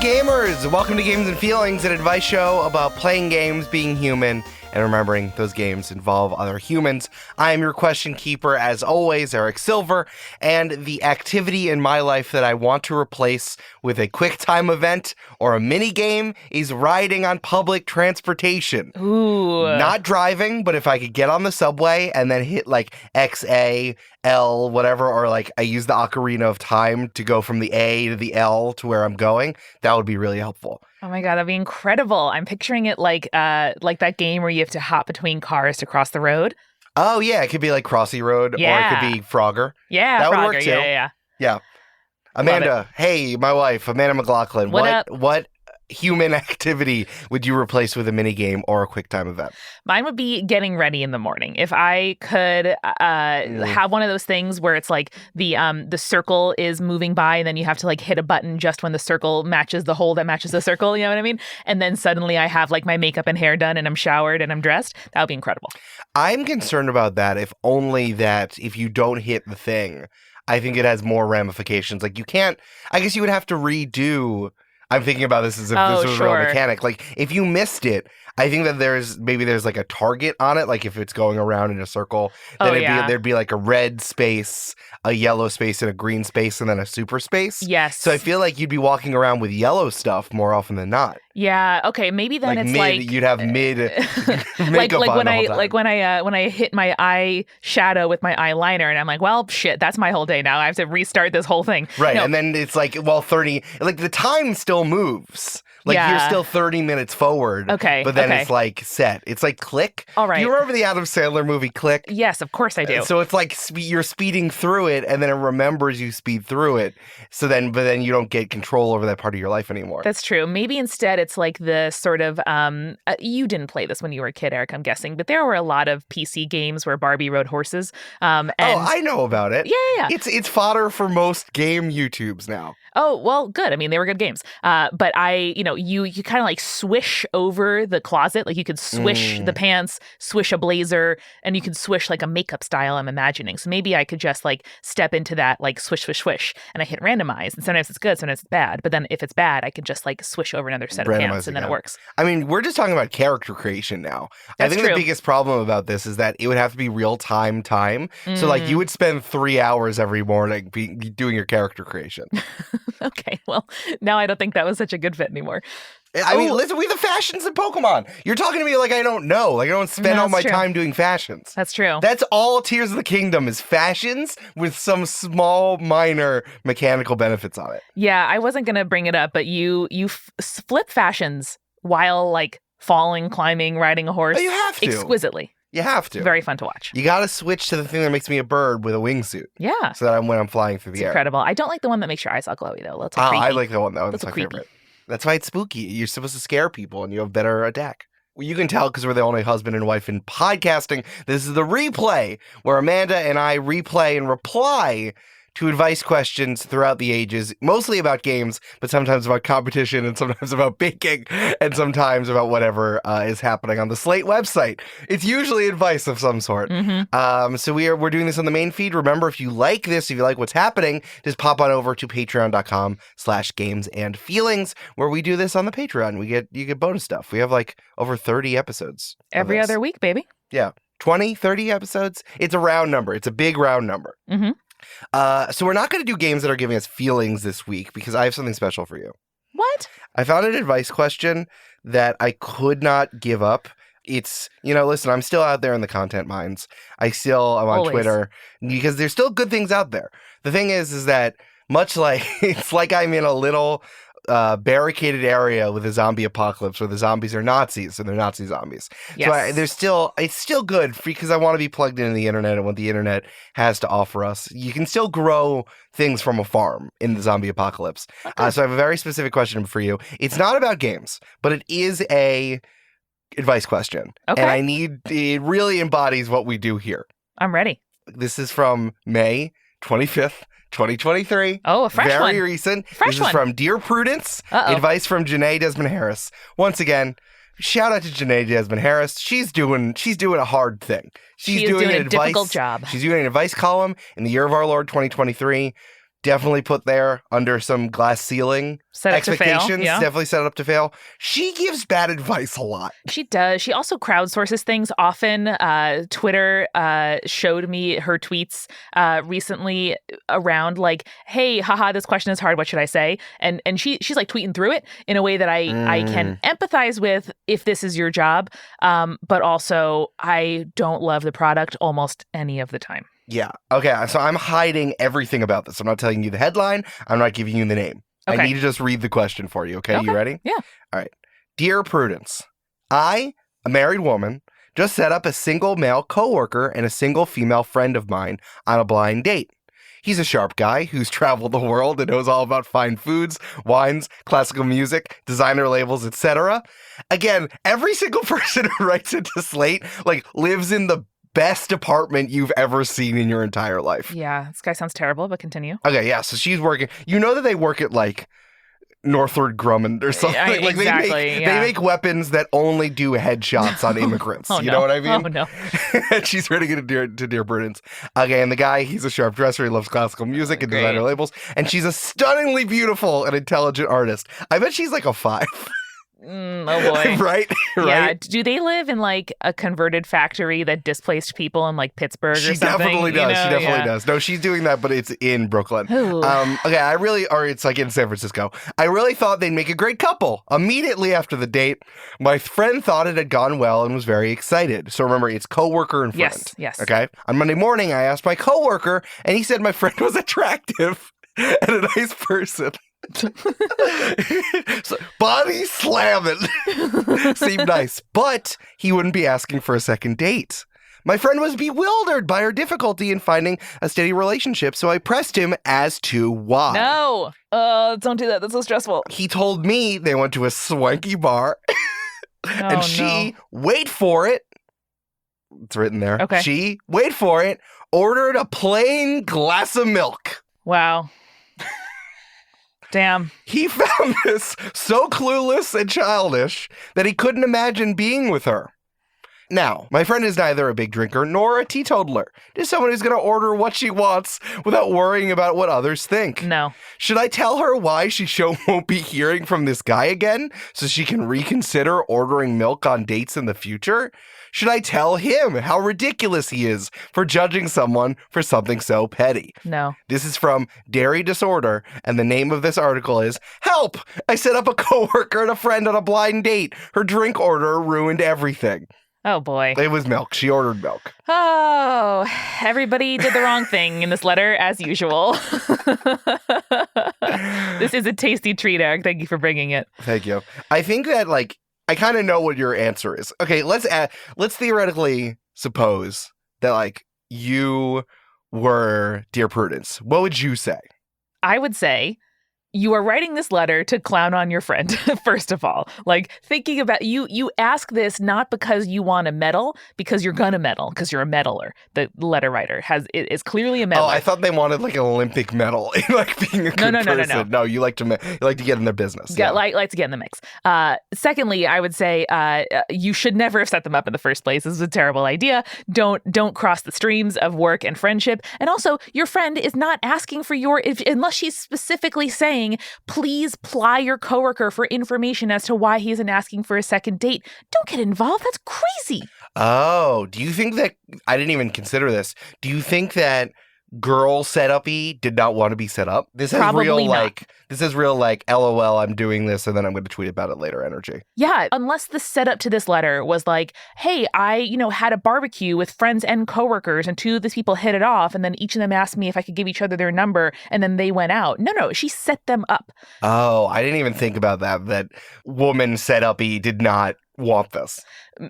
gamers! Welcome to Games and Feelings, an advice show about playing games, being human, and remembering those games involve other humans. I am your question keeper, as always, Eric Silver, and the activity in my life that I want to replace with a quick time event or a mini game is riding on public transportation. Ooh. Not driving, but if I could get on the subway and then hit like X, A, L, whatever, or like I use the Ocarina of Time to go from the A to the L to where I'm going, that would be really helpful. Oh my God, that'd be incredible. I'm picturing it like that game where you have to hop between cars to cross the road. Oh, yeah. It could be like Crossy Road, or it could be Frogger. Yeah, that Frogger. would work too. Yeah. Amanda, hey, my wife, Amanda McLoughlin. What up? What human activity would you replace with a mini game or a quick time event? Mine would be getting ready in the morning. If I could have one of those things where it's like the circle is moving by and then you have to like hit a button just when the circle matches the hole that matches the circle, you know what I mean? And then suddenly I have like my makeup and hair done and I'm showered and I'm dressed. That would be incredible. I'm concerned about that if you don't hit the thing, I think it has more ramifications. Like you can't, I guess you would have to redo. I'm thinking about this as if this was a real mechanic. Like, if you missed it, I think that there's like a target on it. Like, if it's going around in a circle, then there'd be like a red space, a yellow space, and a green space, and then a super space. Yes. So I feel like you'd be walking around with yellow stuff more often than not. Yeah. Okay. Maybe then it's like you'd have mid makeup like on when the whole time. when I hit my eye shadow with my eyeliner and I'm like, well, shit, that's my whole day now. I have to restart this whole thing. Right. No. And then it's like, well, 30, like the time still moves. Like you're still 30 minutes forward. Okay. But then it's like set. It's like Click. All right. Do you remember the Adam Sandler movie Click? Yes, of course I do. So it's like you're speeding through it and then it remembers you speed through it. But then you don't get control over that part of your life anymore. That's true. Maybe instead it's like the sort of, you didn't play this when you were a kid, Eric, I'm guessing, but there were a lot of PC games where Barbie rode horses. I know about it. Yeah. It's fodder for most game YouTubes now. Oh, well, good. I mean, they were good games. But you kind of like swish over the closet. Like you could swish the pants, swish a blazer, and you could swish like a makeup style, I'm imagining. So maybe I could just like step into that, like swish, swish, swish. And I hit randomize. And sometimes it's good, sometimes it's bad. But then if it's bad, I can just like swish over another set of pants and then it works. I mean, we're just talking about character creation now. That's I think true. The biggest problem about this is that it would have to be real time. So like you would spend 3 hours every morning doing your character creation. Okay, well, now I don't think that was such a good fit anymore. I mean, listen, we have the fashions in Pokemon. You're talking to me like I don't know. Like I don't spend all my time doing fashions. That's true. That's all Tears of the Kingdom is fashions with some small, minor mechanical benefits on it. Yeah, I wasn't going to bring it up, but you flip fashions while like falling, climbing, riding a horse. Oh, you have to. Exquisitely. You have to. Very fun to watch. You got to switch to the thing that makes me a bird with a wingsuit. Yeah. So that when I'm flying through the air. Incredible. I don't like the one that makes your eyes all glowy, though. That's I like the one, though. That's my creepy. favorite. That's why it's spooky. You're supposed to scare people and you have better attack. Well, you can tell because we're the only husband and wife in podcasting. This is the replay where Amanda and I replay and reply to advice questions throughout the ages, mostly about games, but sometimes about competition and sometimes about baking and sometimes about whatever is happening on the Slate website. It's usually advice of some sort. So we're doing this on the main feed. Remember, if you like this, if you like what's happening, just pop on over to patreon.com/gamesandfeelings where we do this on the Patreon. You get bonus stuff. We have like over 30 episodes. Every other week, baby. Yeah. 20, 30 episodes. It's a round number. It's a big round number. So we're not going to do games that are giving us feelings this week because I have something special for you. What? I found an advice question that I could not give up. It's, listen, I'm still out there in the content mines. I'm on Twitter because there's still good things out there. The thing is that much like, it's like I'm in a little barricaded area with a zombie apocalypse where the zombies are Nazis and they're Nazi zombies. Yes. So it's still good because I want to be plugged into the internet and what the internet has to offer us. You can still grow things from a farm in the zombie apocalypse. Okay. So I have a very specific question for you. It's not about games, but it is a advice question. Okay. And it really embodies what we do here. I'm ready. This is from May 25th. 2023. Oh, a fresh one. Very recent. Fresh this one. is from Dear Prudence. Uh-oh. Advice from Janae Desmond Harris. Once again, shout out to Janae Desmond Harris. She's doing a hard thing. She's doing a difficult job. She's doing an advice column in the year of our Lord 2023. definitely put there under some glass ceiling Set up to fail. expectations. Yeah. Definitely set up to fail. She gives bad advice a lot. She does. She also crowdsources things often. Twitter showed me her tweets recently around like, hey, haha, this question is hard. What should I say? And she's like tweeting through it in a way that I can empathize with if this is your job. But also, I don't love the product almost any of the time. Yeah. Okay. So I'm hiding everything about this. I'm not telling you the headline. I'm not giving you the name. Okay. I need to just read the question for you. Okay. You ready? Yeah. All right. Dear Prudence, I, a married woman, just set up a single male coworker and a single female friend of mine on a blind date. He's a sharp guy who's traveled the world and knows all about fine foods, wines, classical music, designer labels, etc. Again, every single person who writes into Slate like lives in the best apartment you've ever seen in your entire life. Yeah, this guy sounds terrible, but continue. Okay, yeah, so she's working. You know that they work at like Northrop Grumman or something. Like exactly, they make weapons that only do headshots on immigrants. You know what I mean? Oh, no. She's ready to get to Dear Prudence. Okay, and the guy, he's a sharp dresser. He loves classical music and designer labels. And she's a stunningly beautiful and intelligent artist. I bet she's like a 5. Oh boy. Right? Yeah. Do they live in like a converted factory that displaced people in like Pittsburgh or something? She definitely does. You know? She definitely does. No, she's doing that, but it's in Brooklyn. Okay, or it's like in San Francisco. I really thought they'd make a great couple. Immediately after the date, my friend thought it had gone well and was very excited. So remember, it's coworker and friend. Yes. Okay. On Monday morning, I asked my coworker, and he said my friend was attractive and a nice person. So, body slamming seemed nice, but he wouldn't be asking for a second date. My friend was bewildered by her difficulty in finding a steady relationship, so I pressed him as to why. No, don't do that. That's so stressful. He told me they went to a swanky bar, and she, wait for it, it's written there. Okay. She, wait for it, ordered a plain glass of milk. Wow. Damn. He found this so clueless and childish that he couldn't imagine being with her. Now, my friend is neither a big drinker nor a teetotaler. Just someone who's going to order what she wants without worrying about what others think. No. Should I tell her why she won't be hearing from this guy again so she can reconsider ordering milk on dates in the future? Should I tell him how ridiculous he is for judging someone for something so petty? No. This is from Dairy Disorder, and the name of this article is, Help! I set up a coworker and a friend on a blind date. Her drink order ruined everything. Oh, boy. It was milk. She ordered milk. Oh, everybody did the wrong thing in this letter, as usual. This is a tasty treat, Eric. Thank you for bringing it. Thank you. I think that, like, I kind of know what your answer is. Okay, let's theoretically suppose that, like, you were Dear Prudence. What would you say? I would say you are writing this letter to clown on your friend, first of all. Like, thinking about you ask this not because you want to meddle, because you're gonna meddle, because you're a meddler. The letter writer is clearly a meddler. Oh, I thought they wanted like an Olympic medal in like being a good person. No. No, you like to get in their business. Like to get in the mix. Secondly, I would say you should never have set them up in the first place. This is a terrible idea. Don't cross the streams of work and friendship. And also, your friend is not asking for unless she's specifically saying, please ply your coworker for information as to why he isn't asking for a second date. Don't get involved. That's crazy. Oh, do you think that, I didn't even consider this. Do you think that girl setup-y did not want to be set up? This has Probably real not. like LOL, I'm doing this and then I'm going to tweet about it later energy. Yeah, unless the setup to this letter was like, hey, I, had a barbecue with friends and coworkers and two of these people hit it off and then each of them asked me if I could give each other their number and then they went out. No, she set them up. Oh, I didn't even think about that woman setup-y did not want this.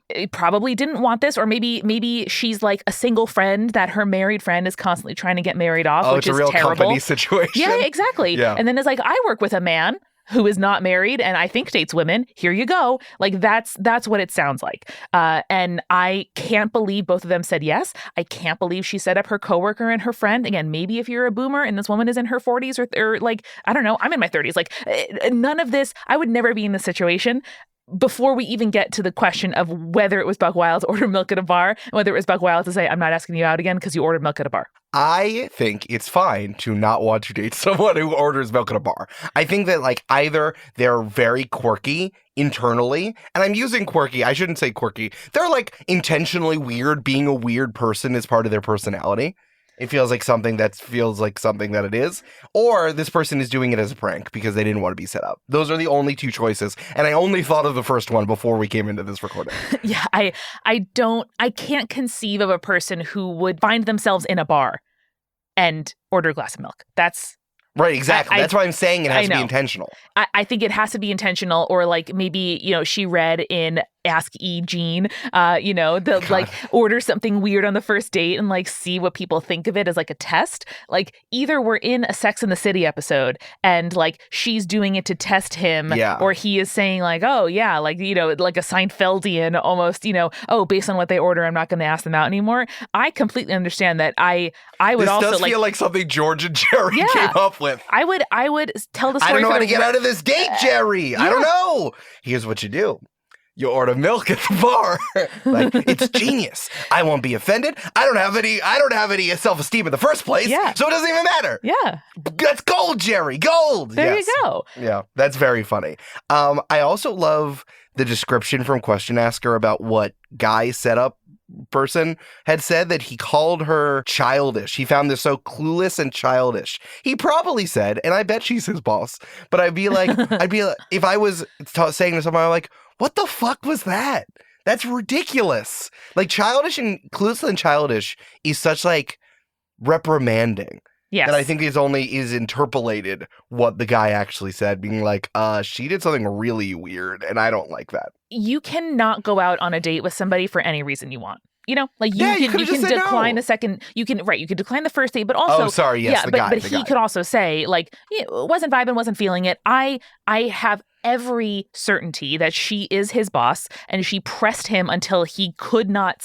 It probably didn't want this, or maybe she's like a single friend that her married friend is constantly trying to get married off, which is terrible. It's a real company situation. Yeah, exactly. Yeah. And then it's like, I work with a man who is not married and I think dates women. Here you go. Like that's what it sounds like. And I can't believe both of them said yes. I can't believe she set up her coworker and her friend. Again, maybe if you're a boomer and this woman is in her 40s or like, I don't know, I'm in my 30s. Like none of this, I would never be in this situation. before we even get to the question of whether it was buckwild to order milk at a bar, and whether it was buckwild to say, I'm not asking you out again because you ordered milk at a bar. I think it's fine to not want to date someone who orders milk at a bar. I think that, like, either they're very quirky internally, and I'm using quirky, I shouldn't say quirky. They're, like, intentionally weird. Being a weird person is part of their personality. It feels like something that it is. Or this person is doing it as a prank because they didn't want to be set up. Those are the only two choices. And I only thought of the first one before we came into this recording. Yeah, I can't conceive of a person who would find themselves in a bar and order a glass of milk. That's... Right, exactly. That's why I'm saying it has to be intentional. I think it has to be intentional, or like maybe, she read in Ask E. Jean, they'll like order something weird on the first date and like see what people think of it as like a test. Like either we're in a Sex and the City episode and like she's doing it to test him, or he is saying like, oh yeah, like, like a Seinfeldian almost, oh, based on what they order, I'm not going to ask them out anymore. I completely understand that. I would also does feel like something George and Jerry came up with. I would tell the story. I don't know how to get out of this date, Jerry. I don't know. Here's what you do. You order milk at the bar. Like, it's genius. I won't be offended. I don't have any self-esteem in the first place. Yeah. So it doesn't even matter. Yeah. That's gold, Jerry. Gold. There you go. Yeah. That's very funny. I also love the description from Question Asker about what Guy setup person had said, that he called her childish. He found this so clueless and childish. He probably said, and I bet she's his boss, but I'd be like, if I was saying to someone, I'm like, what the fuck was that? That's ridiculous. Like, childish and clueless and childish is such like reprimanding. Yes. That I think is interpolated what the guy actually said, being like, she did something really weird and I don't like that. You cannot go out on a date with somebody for any reason you want. Like you can decline the second, you can decline the first date, but also, but he could also say like, wasn't vibing, wasn't feeling it. I have every certainty that she is his boss, and she pressed him until he could not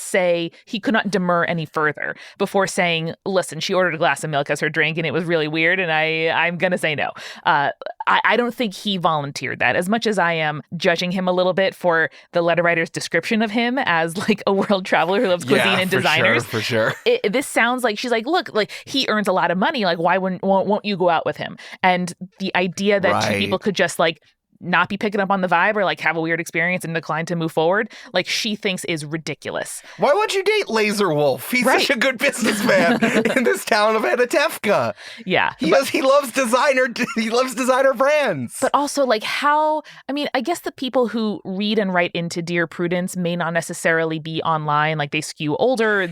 demur any further before saying, listen, she ordered a glass of milk as her drink and it was really weird and I'm gonna say no. I don't think he volunteered that, as much as I am judging him a little bit for the letter writer's description of him as like a world traveler who loves cuisine and designers. For sure. This sounds like she's like, look, like he earns a lot of money, like why won't you go out with him? And the idea that two people could just like not be picking up on the vibe or like have a weird experience and decline to move forward, like she thinks is ridiculous. Why would you date Laser Wolf? He's such a good businessman in this town of Anatevka. Yeah. He loves designer brands. But also like I guess the people who read and write into Dear Prudence may not necessarily be online, like they skew older,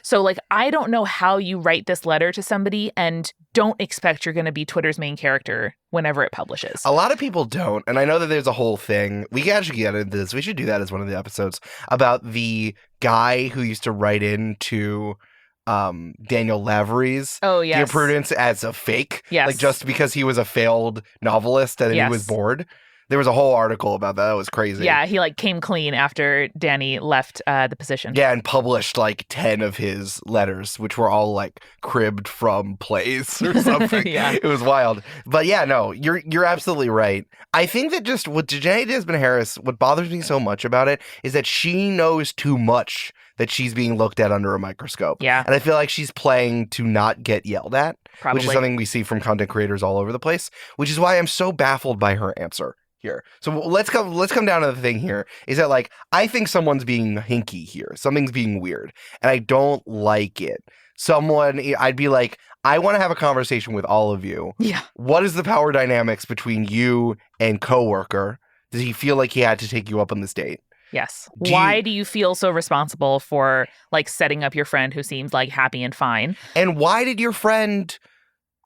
so like I don't know how you write this letter to somebody and don't expect you're going to be Twitter's main character whenever it publishes. A lot of people don't, and I know that there's a whole thing. We can actually get into this. We should do that as one of the episodes about the guy who used to write into Daniel Lavery's Dear Prudence as a fake. Yes. Like just because he was a failed novelist and he was bored. There was a whole article about that. That was crazy. Yeah, he like came clean after Danny left the position. Yeah, and published like 10 of his letters, which were all like cribbed from plays or something. It was wild. But yeah, no, you're absolutely right. I think that just with Jenny Desmond Harris, what bothers me so much about it is that she knows too much that she's being looked at under a microscope. Yeah. And I feel like she's playing to not get yelled at, Probably. Which is something we see from content creators all over the place, which is why I'm so baffled by her answer here. So let's come down to the thing here is that like I think someone's being hinky here. Something's being weird and I don't like it. I'd be like, I want to have a conversation with all of you. Yeah. What is the power dynamics between you and coworker? Does he feel like he had to take you up on this date? Yes. Why do you feel so responsible for like setting up your friend who seems like happy and fine? And why did your friend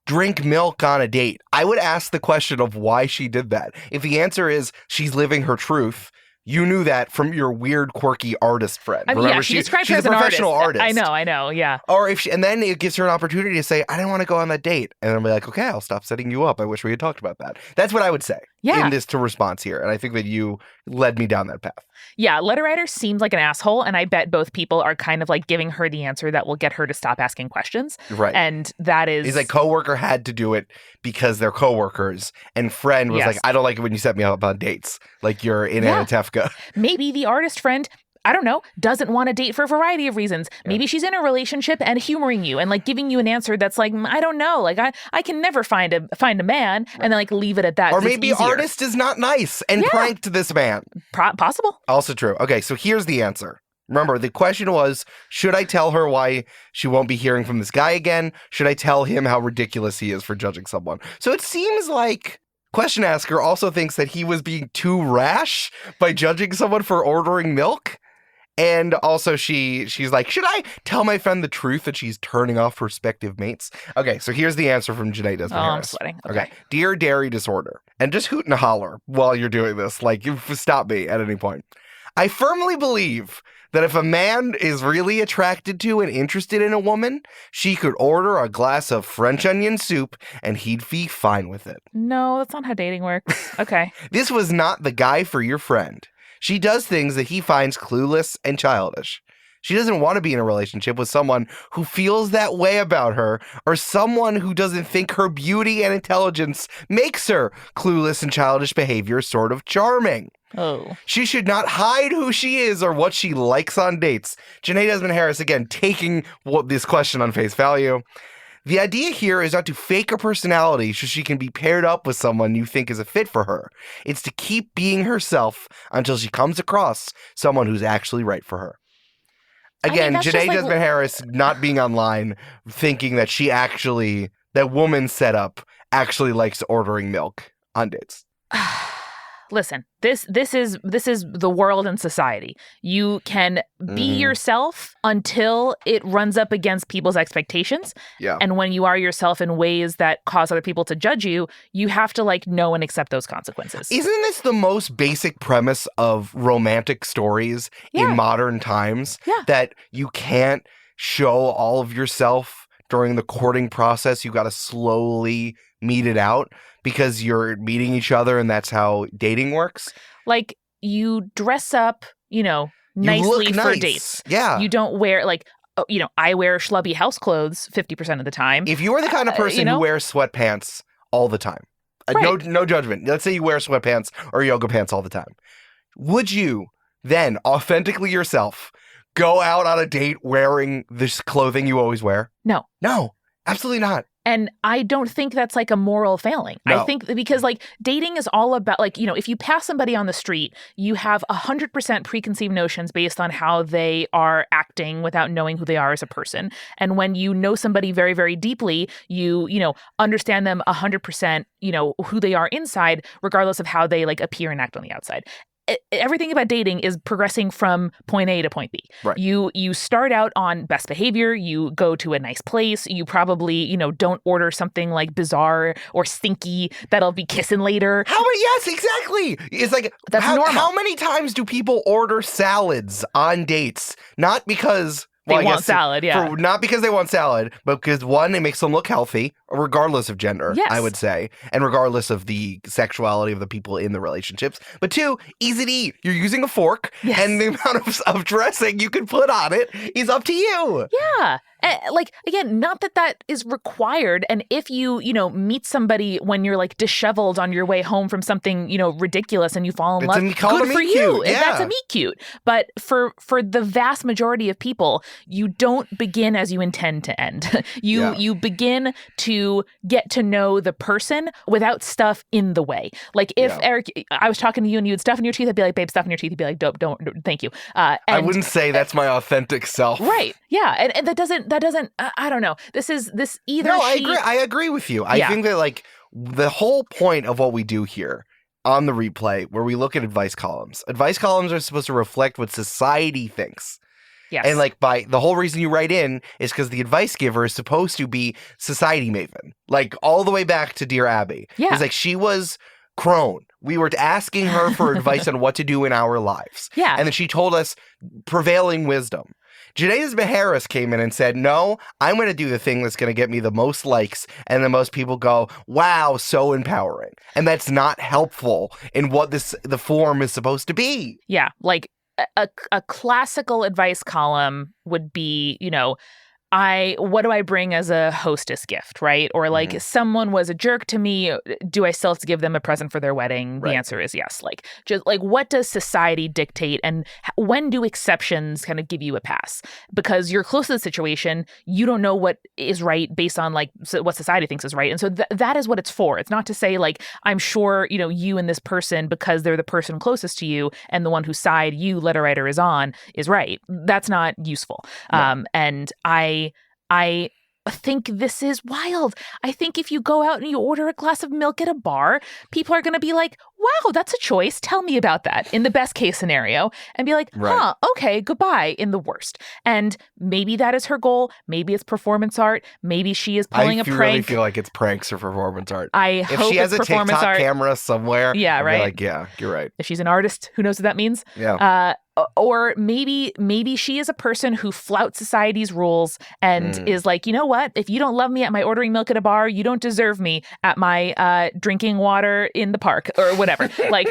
drink milk on a date? I would ask the question of why she did that. If the answer is she's living her truth, you knew that from your weird, quirky artist friend. I mean, remember, she described her as a an professional artist. I know, yeah. Or and then it gives her an opportunity to say, I didn't want to go on that date. And then be like, okay, I'll stop setting you up. I wish we had talked about that. That's what I would say. in this to response here. And I think that you led me down that path. Yeah, letter writer seems like an asshole, and I bet both people are kind of like giving her the answer that will get her to stop asking questions. Right. And that is... He's like, coworker had to do it because they're coworkers, and friend was like, I don't like it when you set me up on dates. Like you're in Anatevka. Maybe the artist friend, I don't know, doesn't want to date for a variety of reasons. Maybe she's in a relationship and humoring you and like giving you an answer that's like, I don't know, like I can never find a man, and then like leave it at that. Or maybe artist is not nice and pranked this man. Possible. Also true. Okay, so here's the answer. Remember, the question was, should I tell her why she won't be hearing from this guy again? Should I tell him how ridiculous he is for judging someone? So it seems like question asker also thinks that he was being too rash by judging someone for ordering milk. And also she's like, should I tell my friend the truth that she's turning off prospective mates? Okay, so here's the answer from Janae Desmond Harris. I'm sweating. Okay. Dear dairy disorder, and just hoot and holler while you're doing this. Like, you stop me at any point. I firmly believe that if a man is really attracted to and interested in a woman, she could order a glass of French onion soup and he'd be fine with it. No, that's not how dating works. Okay. This was not the guy for your friend. She does things that he finds clueless and childish. She doesn't want to be in a relationship with someone who feels that way about her, or someone who doesn't think her beauty and intelligence makes her clueless and childish behavior sort of charming. Oh. She should not hide who she is or what she likes on dates. Janae Desmond Harris, again, taking this question on face value. The idea here is not to fake a personality so she can be paired up with someone you think is a fit for her. It's to keep being herself until she comes across someone who's actually right for her. Again, Janae Desmond Harris not being online, thinking that that woman setup actually likes ordering milk on dates. Listen, this is the world and society. You can be yourself until it runs up against people's expectations. Yeah. And when you are yourself in ways that cause other people to judge you, you have to like know and accept those consequences. Isn't this the most basic premise of romantic stories in modern times? Yeah. That you can't show all of yourself during the courting process. You got to slowly meet it out because you're meeting each other and that's how dating works. Like you dress up, nicely for dates. Yeah. You don't wear I wear schlubby house clothes 50% of the time. If you are the kind of person who wears sweatpants all the time, no judgment. Let's say you wear sweatpants or yoga pants all the time. Would you then authentically yourself go out on a date wearing this clothing you always wear? No. No, absolutely not. And I don't think that's like a moral failing. No. I think because like dating is all about like, if you pass somebody on the street, you have 100% preconceived notions based on how they are acting without knowing who they are as a person. And when you know somebody very, very deeply, you understand them 100%, who they are inside, regardless of how they like appear and act on the outside. Everything about dating is progressing from point A to point B. Right. You start out on best behavior. You go to a nice place. You probably, don't order something like bizarre or stinky that'll be kissing later. Yes, exactly. It's like, that's normal. How many times do people order salads on dates? Not because... They want salad, yeah. Not because they want salad, but because, one, it makes them look healthy, regardless of gender, I would say, and regardless of the sexuality of the people in the relationships. But two, easy to eat. You're using a fork, and the amount of dressing you can put on it is up to you. Yeah. Again, not that is required. And if you, meet somebody when you're like disheveled on your way home from something, ridiculous and you fall in love, good for you. Yeah. That's a meet cute. But for the vast majority of people, you don't begin as you intend to end. You begin to get to know the person without stuff in the way. Like if Eric, I was talking to you and you had stuff in your teeth, I'd be like, babe, stuff in your teeth. You'd be like, don't, thank you. I wouldn't say that's my authentic self. Right. Yeah. And that doesn't, I don't know. This either. No, I agree with you. I think that like the whole point of what we do here on the replay, where we look at advice columns are supposed to reflect what society thinks. Yes. And like by the whole reason you write in is because the advice giver is supposed to be society maven, like all the way back to Dear Abby. Yeah. It's like she was crone. We were asking her for advice on what to do in our lives. Yeah. And then she told us prevailing wisdom. Janae Harris came in and said, no, I'm going to do the thing that's going to get me the most likes and the most people go, wow, so empowering. And that's not helpful in what the form is supposed to be. Yeah, like a classical advice column would be, what do I bring as a hostess gift, right? Or like someone was a jerk to me. Do I still have to give them a present for their wedding? Right. The answer is yes. Like, just like, what does society dictate, and when do exceptions kind of give you a pass? Because you're close to the situation, you don't know what is right based on like what society thinks is right, and so that is what it's for. It's not to say like I'm sure you and this person, because they're the person closest to you and the one whose side you, letter writer, is on, is right. That's not useful. No. And I think this is wild. I think if you go out and you order a glass of milk at a bar, people are going to be like, wow, that's a choice. Tell me about that in the best case scenario, and be like, huh, okay, goodbye in the worst. And maybe that is her goal. Maybe it's performance art. Maybe she is pulling a prank. I really feel like it's pranks or performance art. If she has a performance TikTok art camera somewhere, yeah, right. Like, yeah, you're right. If she's an artist, who knows what that means? Yeah. Or maybe she is a person who flouts society's rules and is like, you know what? If you don't love me at my ordering milk at a bar, you don't deserve me at my drinking water in the park or whatever. Like,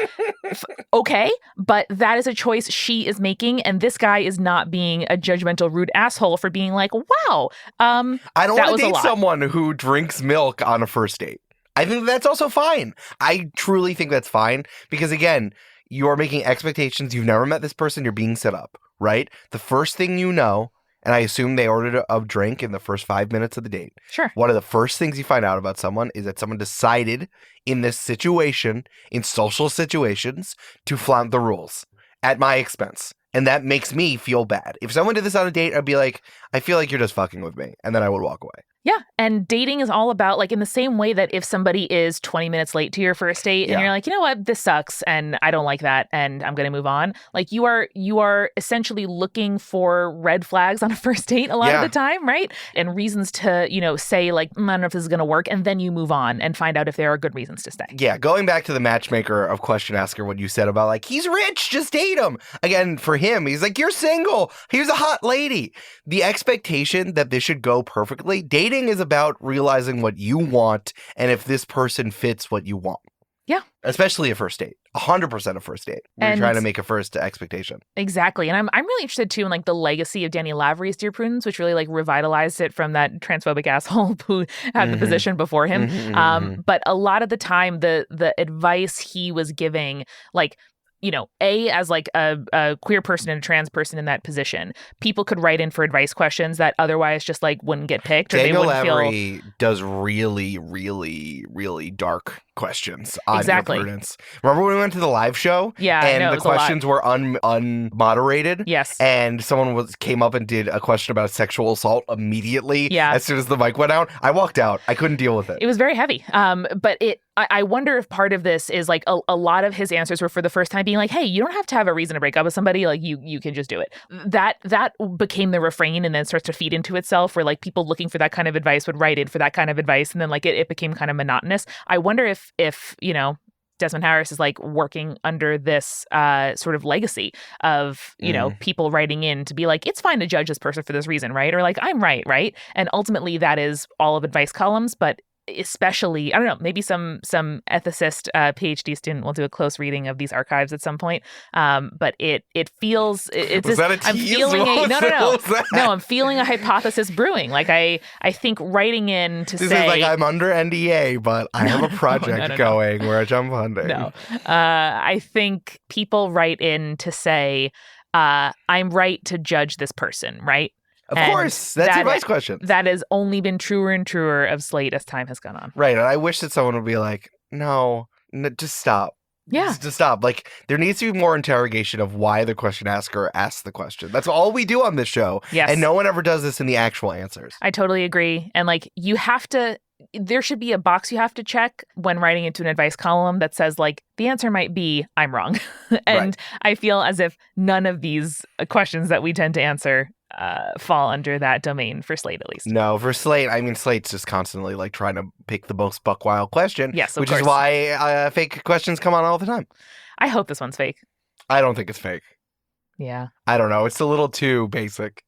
okay, but that is a choice she is making, and this guy is not being a judgmental, rude asshole for being like, wow. I don't want to date someone who drinks milk on a first date. I think that's also fine. I truly think that's fine because, again, you are making expectations. You've never met this person. You're being set up, right? The first thing you know, and I assume they ordered a drink in the first 5 minutes of the date. Sure. One of the first things you find out about someone is that someone decided in this situation, in social situations, to flout the rules at my expense. And that makes me feel bad. If someone did this on a date, I'd be like, I feel like you're just fucking with me. And then I would walk away. Yeah. And dating is all about, like, in the same way that if somebody is 20 minutes late to your first date and you're like, you know what, this sucks and I don't like that and I'm going to move on. Like, you are essentially looking for red flags on a first date a lot of the time, right? And reasons to, say like, I don't know if this is going to work. And then you move on and find out if there are good reasons to stay. Yeah. Going back to the matchmaker of Question Asker, what you said about like, he's rich, just date him. Again, for him, he's like, you're single. Here's a hot lady. The expectation that this should go perfectly, dating is about realizing what you want and if this person fits what you want. Yeah. Especially a first date. 100% a first date. We're trying to make a first expectation. Exactly. And I'm really interested too in like the legacy of Danny Lavery's Dear Prudence, which really like revitalized it from that transphobic asshole who had the position before him. But a lot of the time the advice he was giving, like, as like a queer person and a trans person in that position, people could write in for advice questions that otherwise just like wouldn't get picked. Or Daniel they wouldn't Lavery does really, really, really dark questions on Prudence. Remember when we went to the live show? Yeah, and the questions were unmoderated? Yes. And someone came up and did a question about sexual assault immediately. Yeah. As soon as the mic went out, I walked out. I couldn't deal with it. It was very heavy. But I wonder if part of this is like a lot of his answers were for the first time being like, hey, you don't have to have a reason to break up with somebody. Like you can just do it. That became the refrain and then starts to feed into itself where like people looking for that kind of advice would write in for that kind of advice. And then like it became kind of monotonous. I wonder if Desmond Harris is like working under this sort of legacy of, people writing in to be like, it's fine to judge this person for this reason, right? Or like, I'm right? And ultimately that is all of advice columns, but especially, I don't know, maybe some ethicist PhD student will do a close reading of these archives at some point. But it feels it's was just, that a I'm tease? feeling No, I'm feeling a hypothesis brewing. Like I think writing in to this say is like I'm under NDA, but I have a project going where I'm funding. No, I think people write in to say I'm right to judge this person, right? Of course. That's advice questions. That has only been truer and truer of Slate as time has gone on. Right. And I wish that someone would be like, no, just stop. Yeah. Just stop. Like, there needs to be more interrogation of why the question asker asks the question. That's all we do on this show. Yes. And no one ever does this in the actual answers. I totally agree. And like, there should be a box you have to check when writing into an advice column that says like, the answer might be, I'm wrong. And I feel as if none of these questions that we tend to answer fall under that domain for Slate, at least. No, for Slate, I mean, Slate's just constantly like trying to pick the most buckwild question. Yes, which is why fake questions come on all the time. I hope this one's fake. I don't think it's fake. Yeah. I don't know. It's a little too basic.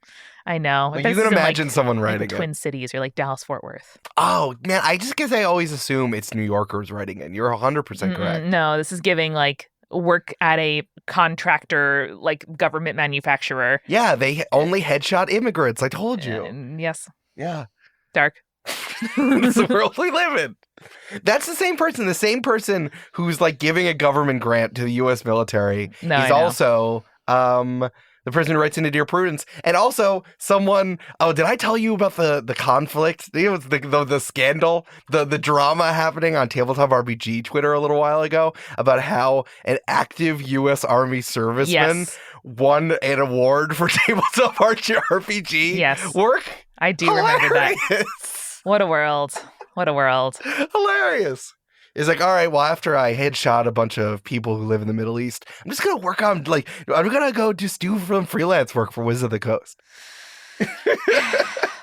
I know. Like, But you this can is in, imagine someone like the writing Twin it. Cities or like Dallas, Fort Worth. Oh, man. I just guess I always assume it's New Yorkers writing it. You're 100% correct. No, this is giving like work at a contractor, like government manufacturer. Yeah, they only headshot immigrants. I told you. Yes. Yeah. Dark. It's the world we live in. That's the same person who's like giving a government grant to the U.S. military. No, He's I know. also the person who writes into Dear Prudence, and also someone. Oh, did I tell you about the conflict? You know, the scandal, the drama happening on Tabletop RPG Twitter a little while ago about how an active U.S. Army serviceman Yes. won an award for Tabletop RPG Yes. work. I do remember that. Hilarious. What a world. What a world. Hilarious. It's like, all right, well, after I headshot a bunch of people who live in the Middle East, I'm just going to work on, like, I'm going to go just do some freelance work for Wizards of the Coast.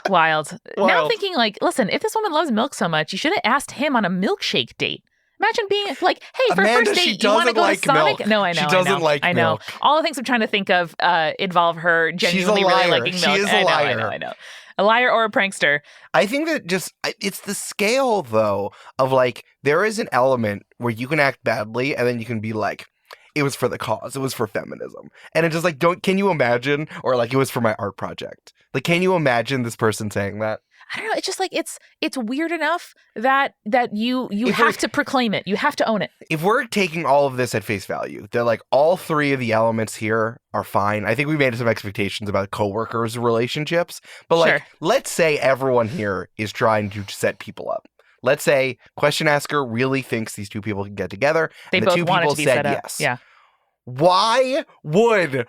Wild. Now I'm Wild. thinking, like, listen, if this woman loves milk so much, you should have asked him on a milkshake date. Imagine being like, hey, for Amanda, first she date, you want to doesn't go like to Sonic? milk. No, I know. She doesn't I know. like I know. milk. All the things I'm trying to think of involve her genuinely really liar. liking She milk. is a liar. I know. A liar or a prankster. I think that it's the scale, though, of like, there is an element where you can act badly and then you can be like, it was for the cause. It was for feminism. And it's just like, can you imagine? Or like, it was for my art project. Like, can you imagine this person saying that? I don't know. It's just like it's weird enough that you If have we're- to proclaim it. You have to own it. If we're taking all of this at face value, that like all three of the elements here are fine. I think we made some expectations about coworkers' relationships, but like, Sure. let's say everyone here is trying to set people up. Let's say question asker really thinks these two people can get together. They and the both two want it people to be said set up. yes. Yeah. Why would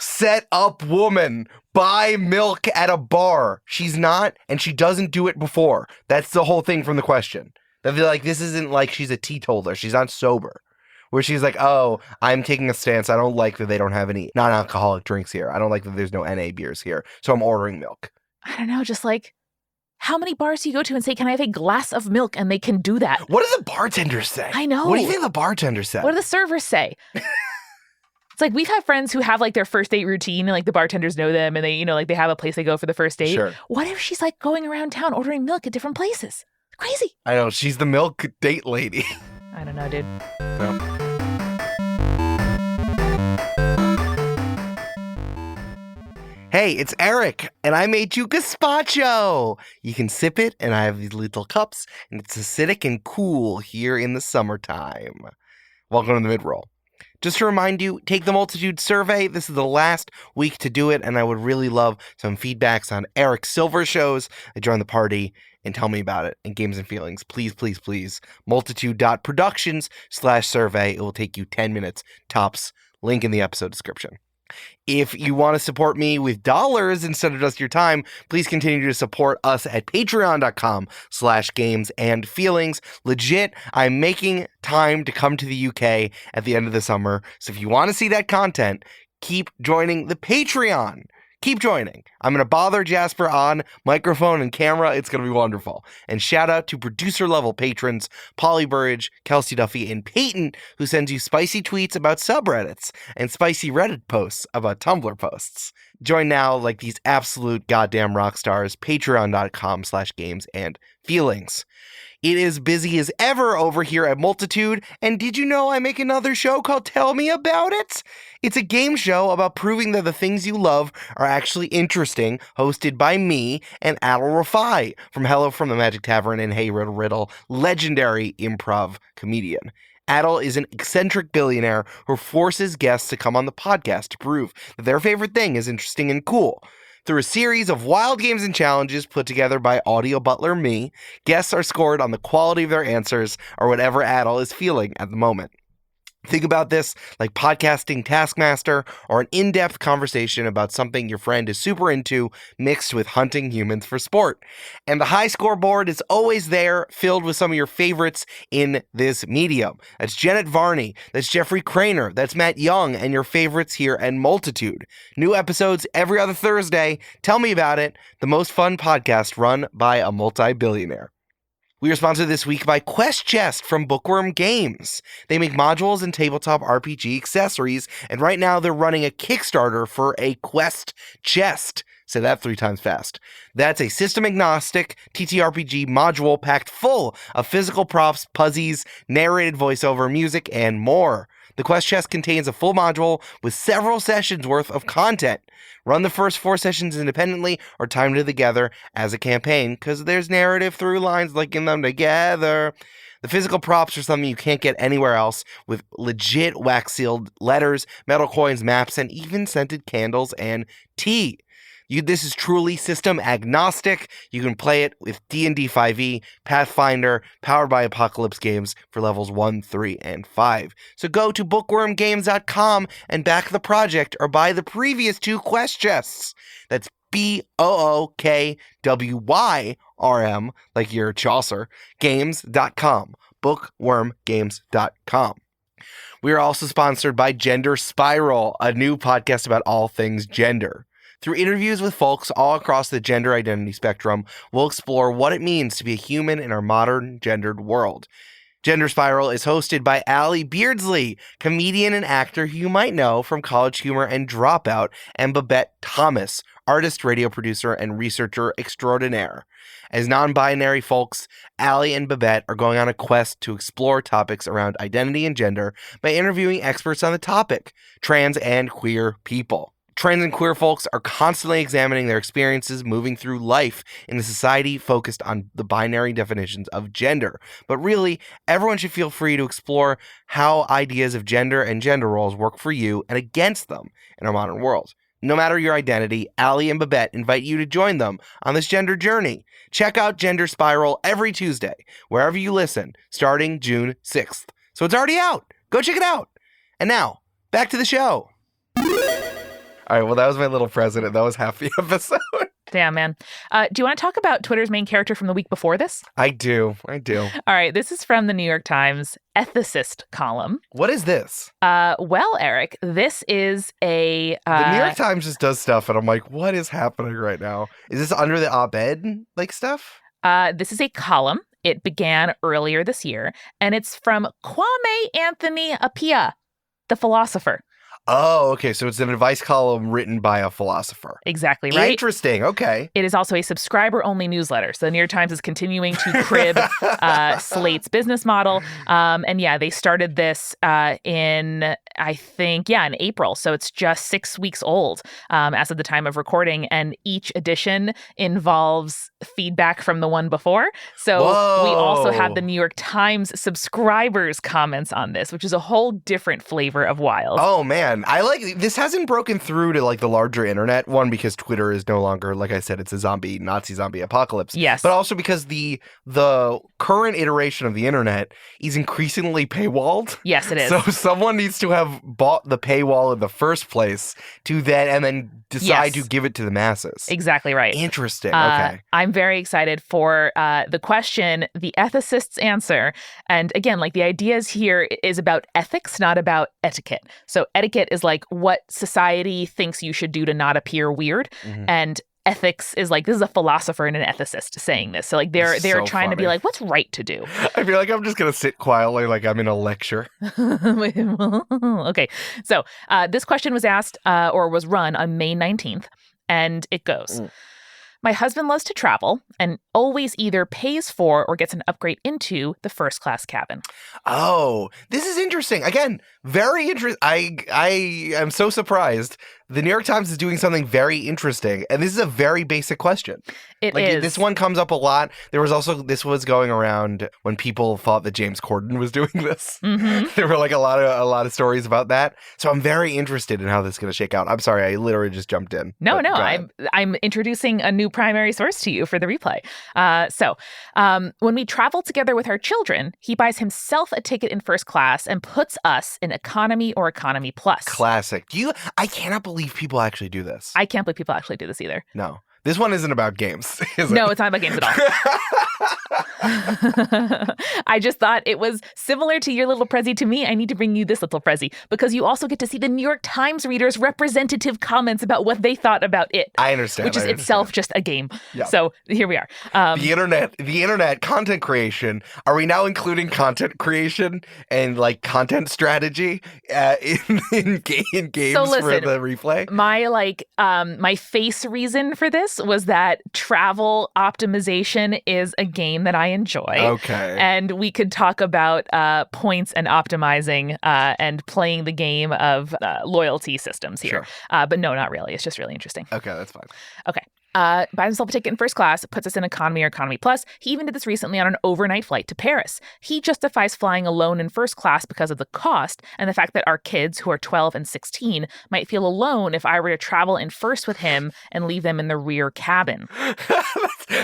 set up woman buy milk at a bar? She's not, and she doesn't do it before. That's the whole thing from the question. That they're like, this isn't like she's a teetotaler. She's not sober. Where she's like, oh, I'm taking a stance. I don't like that they don't have any non-alcoholic drinks here. I don't like that there's no NA beers here. So I'm ordering milk. I don't know. Just like, how many bars do you go to and say, can I have a glass of milk? And they can do that. What do the bartenders say? I know. What do you think the bartenders say? What do the servers say? It's like we've had friends who have like their first date routine and like the bartenders know them and they, you know, like they have a place they go for the first date. Sure. What if she's like going around town ordering milk at different places? Crazy. I know. She's the milk date lady. I don't know, dude. Hey, it's Eric, and I made you gazpacho. You can sip it, and I have these little cups, and it's acidic and cool here in the summertime. Welcome to the mid-roll. Just to remind you, take the Multitude survey. This is the last week to do it, and I would really love some feedbacks on Eric Silver shows. Join the party and tell me about it and games and feelings. Please, please, please. multitude.productions/survey. It will take you 10 minutes tops. Link in the episode description. If you want to support me with dollars instead of just your time, please continue to support us at patreon.com/gamesandfeelings. Legit, I'm making time to come to the UK at the end of the summer. So if you want to see that content, keep joining the Patreon. Keep joining. I'm going to bother Jasper on microphone and camera. It's going to be wonderful. And shout out to producer level patrons, Polly Burridge, Kelsey Duffy, and Peyton, who sends you spicy tweets about subreddits and spicy Reddit posts about Tumblr posts. Join now like these absolute goddamn rock stars, patreon.com/gamesandfeelings. It is busy as ever over here at Multitude, and did you know I make another show called Tell Me About It? It's a game show about proving that the things you love are actually interesting, hosted by me and Adel Rafai from Hello from the Magic Tavern and Hey Riddle Riddle, legendary improv comedian. Adel is an eccentric billionaire who forces guests to come on the podcast to prove that their favorite thing is interesting and cool. Through a series of wild games and challenges put together by audio butler me, guests are scored on the quality of their answers or whatever Adel is feeling at the moment. Think about this like podcasting Taskmaster or an in-depth conversation about something your friend is super into mixed with hunting humans for sport. And the high scoreboard is always there, filled with some of your favorites in this medium. That's Janet Varney, that's Jeffrey Craner, that's Matt Young, and your favorites here at Multitude. New episodes every other Thursday. Tell me about it, the most fun podcast run by a multi-billionaire. We are sponsored this week by Quest Chest from Bookworm Games. They make modules and tabletop RPG accessories, and right now they're running a Kickstarter for a Quest Chest. Say that 3 times fast. That's a system-agnostic TTRPG module packed full of physical props, puzzies, narrated voiceover, music, and more. The Quest Chest contains a full module with several sessions worth of content. Run the first 4 sessions independently or time them together as a campaign, because there's narrative through lines linking them together. The physical props are something you can't get anywhere else, with legit wax-sealed letters, metal coins, maps, and even scented candles and tea. This is truly system agnostic. You can play it with D&D 5e, Pathfinder, Powered by Apocalypse games for levels 1, 3, and 5. So go to bookwormgames.com and back the project or buy the previous 2 Quest Chests. That's BOOKWYRM, like your Chaucer, games.com. Bookwormgames.com. We are also sponsored by Gender Spiral, a new podcast about all things gender. Through interviews with folks all across the gender identity spectrum, we'll explore what it means to be a human in our modern gendered world. Gender Spiral is hosted by Allie Beardsley, comedian and actor who you might know from College Humor and Dropout, and Babette Thomas, artist, radio producer, and researcher extraordinaire. As non-binary folks, Allie and Babette are going on a quest to explore topics around identity and gender by interviewing experts on the topic, trans and queer people. Trans and queer folks are constantly examining their experiences moving through life in a society focused on the binary definitions of gender. But really, everyone should feel free to explore how ideas of gender and gender roles work for you and against them in our modern world. No matter your identity, Allie and Babette invite you to join them on this gender journey. Check out Gender Spiral every Tuesday, wherever you listen, starting June 6th. So it's already out. Go check it out. And now, back to the show. All right, well, that was my little president. That was half the episode. Damn, man. Do you want to talk about Twitter's main character from the week before this? I do. All right, this is from the New York Times Ethicist column. What is this? Well, Eric, this is a... the New York Times just does stuff, and I'm like, what is happening right now? Is this under the op-ed, stuff? This is a column. It began earlier this year, and it's from Kwame Anthony Appiah, the philosopher. Oh, okay. So it's an advice column written by a philosopher. Exactly right. Interesting. Okay. It is also a subscriber-only newsletter. So the New York Times is continuing to crib Slate's business model. And yeah, they started this in April. So it's just 6 weeks old as of the time of recording. And each edition involves feedback from the one before. So we also have the New York Times subscribers' comments on this, which is a whole different flavor of wild. Oh, man. I like this. Hasn't broken through to the larger internet. One, because Twitter is no longer, like I said, it's a Nazi zombie apocalypse. Yes. But also because the current iteration of the internet is increasingly paywalled. Yes, it is. So someone needs to have bought the paywall in the first place to then decide to give it to the masses. Exactly right. Interesting. Okay. I'm very excited for the question, the ethicist's answer. And again, the ideas here is about ethics, not about etiquette. So etiquette is what society thinks you should do to not appear weird. Mm-hmm. And ethics is this is a philosopher and an ethicist saying this. So they're trying to be what's right to do. I feel like I'm just going to sit quietly like I'm in a lecture. Okay. So this question was asked or was run on May 19th, and it goes. My husband loves to travel and always either pays for or gets an upgrade into the first class cabin. Oh, this is interesting. Again, very interesting. I am so surprised. The New York Times is doing something very interesting, and this is a very basic question. It is. This one comes up a lot. There was also, this was going around when people thought that James Corden was doing this. Mm-hmm. There were a lot of stories about that. So I'm very interested in how this is going to shake out. I'm sorry, I literally just jumped in. No, I'm introducing a new primary source to you for the replay. So when we travel together with our children, he buys himself a ticket in first class and puts us in economy or economy plus. Classic. I cannot believe people actually do this. I can't believe people actually do this either. No. This one isn't about games, is it? No, it's not about games at all. I just thought it was similar to your little Prezi to me. I need to bring you this little Prezi because you also get to see the New York Times readers' representative comments about what they thought about it. I understand. Which is itself just a game. Yeah. So here we are. The internet content creation. Are we now including content creation and like content strategy in games So listen, for the replay? My face reason for this was that travel optimization is a game that I enjoy. Okay. And we could talk about points and optimizing and playing the game of loyalty systems here. Sure. But no, not really. It's just really interesting. Okay, that's fine. Okay. Buys himself a ticket in first class, puts us in economy or economy plus. He even did this recently on an overnight flight to Paris. He justifies flying alone in first class because of the cost and the fact that our kids, who are 12 and 16, might feel alone if I were to travel in first with him and leave them in the rear cabin.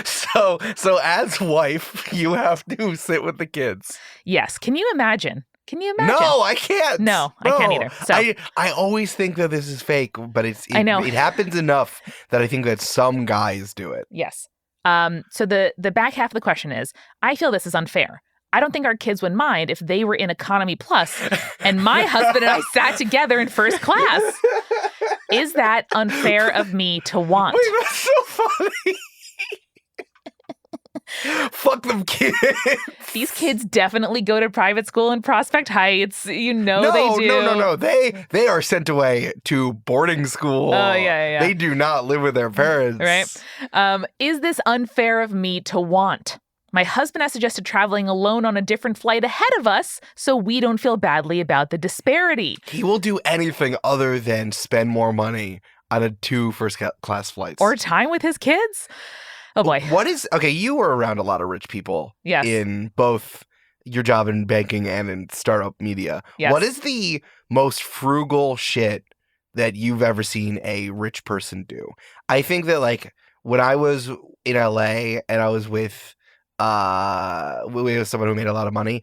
So as wife, you have to sit with the kids. Yes. Can you imagine? No, I can't. No, I can't either. So I always think that this is fake, but I know. It happens enough that I think that some guys do it. Yes. So the back half of the question is, I feel this is unfair. I don't think our kids would mind if they were in economy plus and my husband and I sat together in first class. Is that unfair of me to want? Wait, that's so funny. Fuck them kids. These kids definitely go to private school in Prospect Heights. They do. No. They are sent away to boarding school. Oh, yeah. They do not live with their parents. Right. Is this unfair of me to want? My husband has suggested traveling alone on a different flight ahead of us so we don't feel badly about the disparity. He will do anything other than spend more money on 2 first-class flights. Or time with his kids. Oh, boy. You were around a lot of rich people in both your job in banking and in startup media. Yes. What is the most frugal shit that you've ever seen a rich person do? I think that, like, when I was in LA and I was with someone who made a lot of money,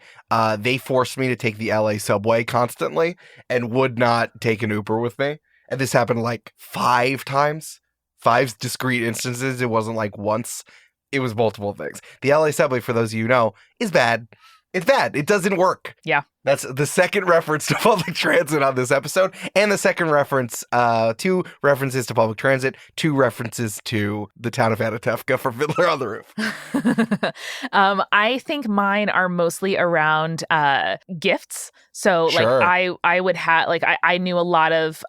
they forced me to take the LA subway constantly and would not take an Uber with me. And this happened like 5 times. 5 discrete instances. It wasn't like once. It was multiple things. The LA subway, for those of you who know, is bad. It's bad. It doesn't work. Yeah. That's the second reference to public transit on this episode. And the second reference, 2 references to public transit, 2 references to the town of Anatevka for Fiddler on the Roof. I think mine are mostly around gifts. So Sure. like I would have like I knew a lot of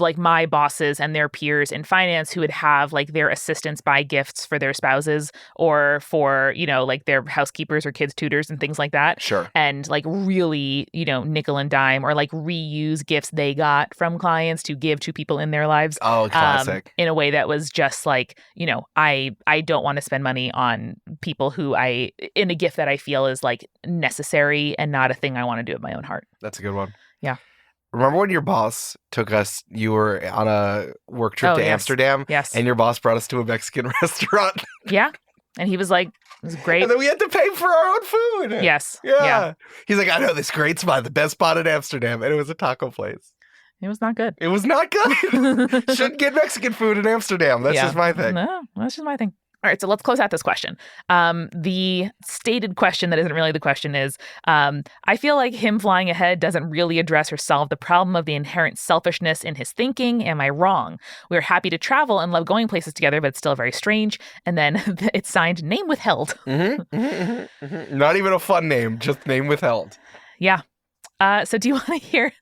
like my bosses and their peers in finance who would have like their assistants buy gifts for their spouses or for, like their housekeepers or kids' tutors and things like that. Sure. And like really, nickel and dime or like reuse gifts they got from clients to give to people in their lives. Oh, classic. In a way that was just like, I don't want to spend money on people who in a gift that I feel is like necessary and not a thing I want to do of my own heart. That's a good one. Yeah. Remember when your boss took us, you were on a work trip to Amsterdam? Yes. And your boss brought us to a Mexican restaurant? Yeah. And he was like, it was great. And then we had to pay for our own food. Yes. Yeah. He's like, I know this great spot, the best spot in Amsterdam. And it was a taco place. It was not good. It was not good. Shouldn't get Mexican food in Amsterdam. That's just my thing. No, that's just my thing. All right, so let's close out this question. The stated question that isn't really the question is, I feel like him flying ahead doesn't really address or solve the problem of the inherent selfishness in his thinking. Am I wrong? We're happy to travel and love going places together, but it's still very strange. And then it's signed name withheld. Not even a fun name, just name withheld. Yeah. So do you want to hear?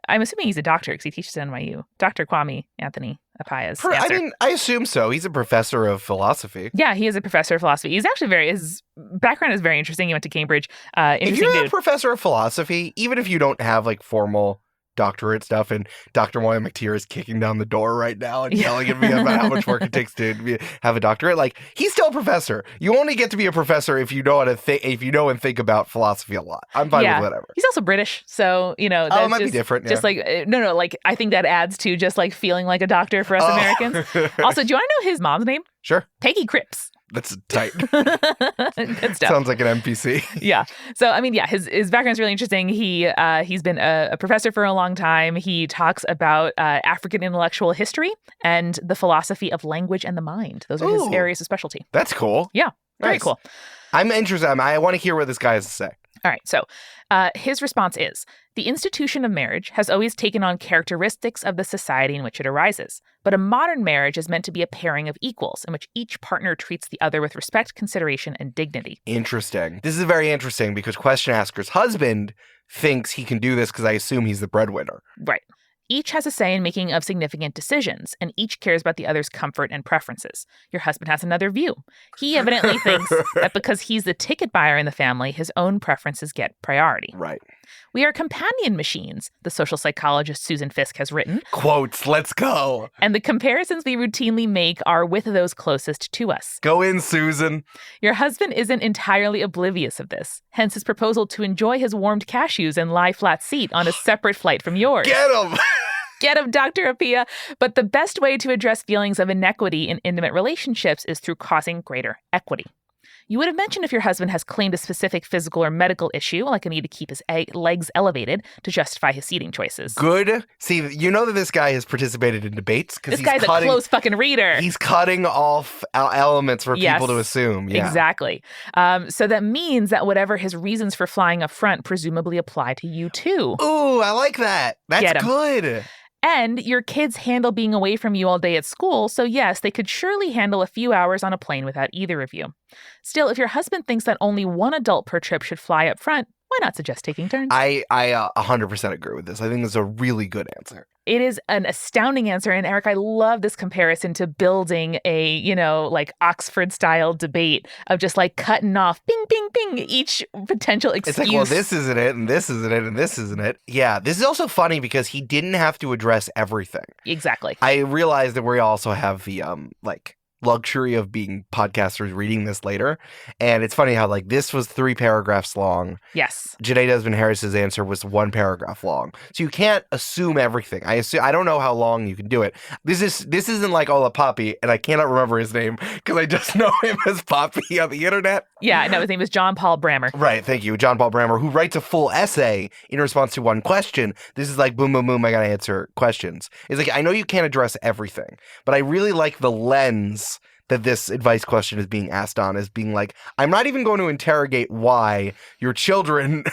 I'm assuming he's a doctor because he teaches at NYU. Dr. Kwame Anthony Apaya's answer. I assume so. He's a professor of philosophy. Yeah, he is a professor of philosophy. He's actually his background is very interesting. He went to Cambridge. If you're a professor of philosophy, even if you don't have like formal doctorate stuff, and Dr. Moya McTeer is kicking down the door right now and yelling at me about how much work it takes to have a doctorate. Like, he's still a professor. You only get to be a professor if you know how to if you know and think about philosophy a lot. I'm fine with whatever. He's also British, so it might be different. Just like no, like I think that adds to just like feeling like a doctor for us Americans. Also, do you want to know his mom's name? Sure. Peggy Cripps. That's tight. Good stuff. Sounds like an NPC. Yeah. So, I mean, yeah, his background's really interesting. He's been a professor for a long time. He talks about African intellectual history and the philosophy of language and the mind. Those are his areas of specialty. That's cool. Yeah. Very Nice. cool. I'm interested. I want to hear what this guy has to say. All right. So his response is, the institution of marriage has always taken on characteristics of the society in which it arises. But a modern marriage is meant to be a pairing of equals in which each partner treats the other with respect, consideration, and dignity. Interesting. This is very interesting because question asker's husband thinks he can do this because I assume he's the breadwinner. Right. Each has a say in making of significant decisions, and each cares about the other's comfort and preferences. Your husband has another view. He evidently thinks that because he's the ticket buyer in the family, his own preferences get priority. Right. We are companion machines, the social psychologist Susan Fiske has written. Quotes, let's go. And the comparisons we routinely make are with those closest to us. Go in, Susan. Your husband isn't entirely oblivious of this, hence his proposal to enjoy his warmed cashews and lie flat seat on a separate flight from yours. Get him! Get him, Dr. Appiah. But the best way to address feelings of inequity in intimate relationships is through causing greater equity. You would have mentioned if your husband has claimed a specific physical or medical issue, like a need to keep his legs elevated to justify his seating choices. Good. See, you know that this guy has participated in debates because this guy's a close fucking reader. He's cutting off elements for people to assume. Yeah. Exactly. So that means that whatever his reasons for flying up front presumably apply to you too. Ooh, I like that. That's good. And your kids handle being away from you all day at school, so yes, they could surely handle a few hours on a plane without either of you. Still, if your husband thinks that only one adult per trip should fly up front, why not suggest taking turns? I 100% agree with this. I think this is a really good answer. It is an astounding answer. And Eric, I love this comparison to building a, like Oxford-style debate of just like cutting off, bing, bing, bing, each potential excuse. It's like, well, this isn't it, and this isn't it, and this isn't it. Yeah, this is also funny because he didn't have to address everything. Exactly. I realize that we also have the, luxury of being podcasters reading this later. And it's funny how this was 3 paragraphs long. Yes. Janae Desmond Harris's answer was 1 paragraph long. So you can't assume everything. I don't know how long you can do it. This isn't like Ola Poppy, and I cannot remember his name because I just know him as Poppy on the internet. Yeah, no, his name is John Paul Brammer. Right, thank you. John Paul Brammer, who writes a full essay in response to one question. This is like boom, boom, boom, I gotta answer questions. It's like, I know you can't address everything, but I really like the lens that this advice question is being asked on, as being like, I'm not even going to interrogate why your children,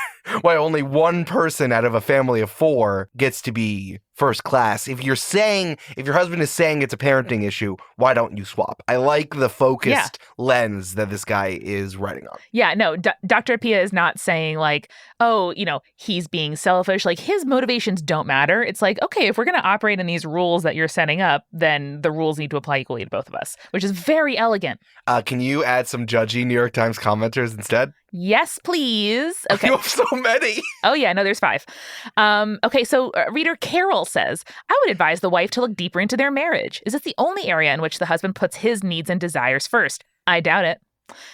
why only one person out of a family of 4 gets to be first class. If your husband is saying it's a parenting issue, why don't you swap? I like the focused lens that this guy is writing on. Yeah, no, Dr. Appiah is not saying he's being selfish. Like, his motivations don't matter. It's like, okay, if we're going to operate in these rules that you're setting up, then the rules need to apply equally to both of us, which is very elegant. Can you add some judgy New York Times commenters instead? Yes, please. Okay. You have so many. Oh, yeah. No, there's 5. Okay, so reader Carol says, I would advise the wife to look deeper into their marriage. Is this the only area in which the husband puts his needs and desires first? I doubt it.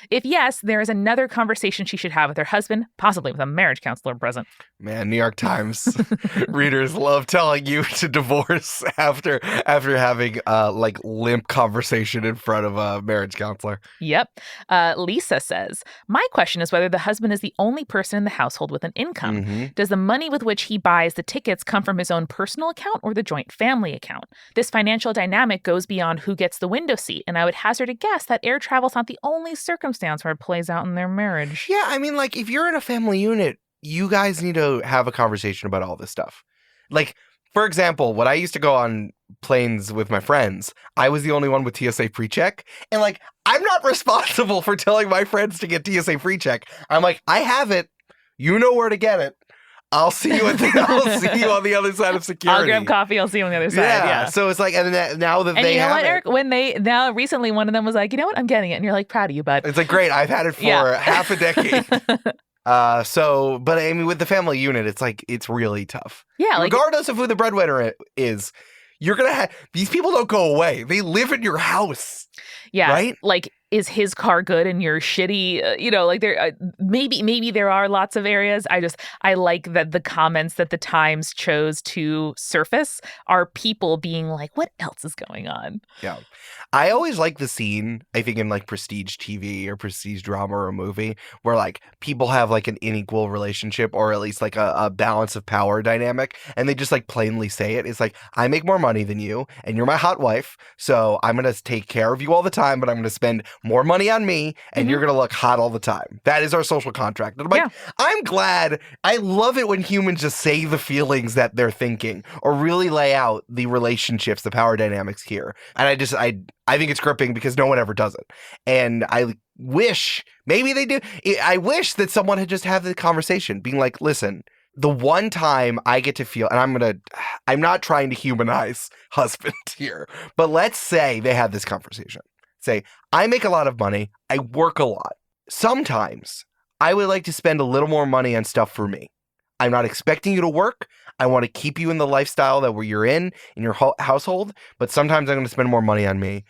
If yes, there is another conversation she should have with her husband, possibly with a marriage counselor present. Man, New York Times readers love telling you to divorce after having limp conversation in front of a marriage counselor. Yep. Lisa says, my question is whether the husband is the only person in the household with an income. Mm-hmm. Does the money with which he buys the tickets come from his own personal account or the joint family account? This financial dynamic goes beyond who gets the window seat, and I would hazard a guess that air travel's not the only circumstance where it plays out in their marriage. Yeah, I mean, if you're in a family unit, you guys need to have a conversation about all this stuff. For example, when I used to go on planes with my friends, I was the only one with TSA pre-check. And I'm not responsible for telling my friends to get TSA pre-check. I'm like, I have it. You know where to get it. I'll see you on the other side of security. I'll grab coffee. I'll see you on the other side. Yeah. So it's and now that and they you know have what, Eric? When recently one of them was like, you know what? I'm getting it. And you're like, proud of you, bud. It's great. I've had it for half a decade. But I mean, with the family unit, it's really tough. Yeah. Regardless of who the breadwinner is, you're going to have, these people don't go away. They live in your house. Yeah. Right? is his car good and you're shitty? Like there, maybe there are lots of areas. I like that the comments that the Times chose to surface are people being like, what else is going on? Yeah. I always like the scene, I think in like prestige TV or prestige drama or a movie where like people have like an unequal relationship or at least like a balance of power dynamic. And they just like plainly say it. It's like, I make more money than you and you're my hot wife. So I'm going to take care of you all the time, but I'm going to spend more money on me and you're going to look hot all the time. That is our social contract. And I'm like, I'm glad. I love it when humans just say the feelings that they're thinking or really lay out the relationships, the power dynamics here. And I think it's gripping because no one ever does it. And I wish, maybe they do. I wish that someone had just had the conversation being like, listen, the one time I get to feel, and I'm not trying to humanize husband here, but let's say they had this conversation. Say, I make a lot of money. I work a lot. Sometimes I would like to spend a little more money on stuff for me. I'm not expecting you to work. I want to keep you in the lifestyle that you're in your household, but sometimes I'm going to spend more money on me.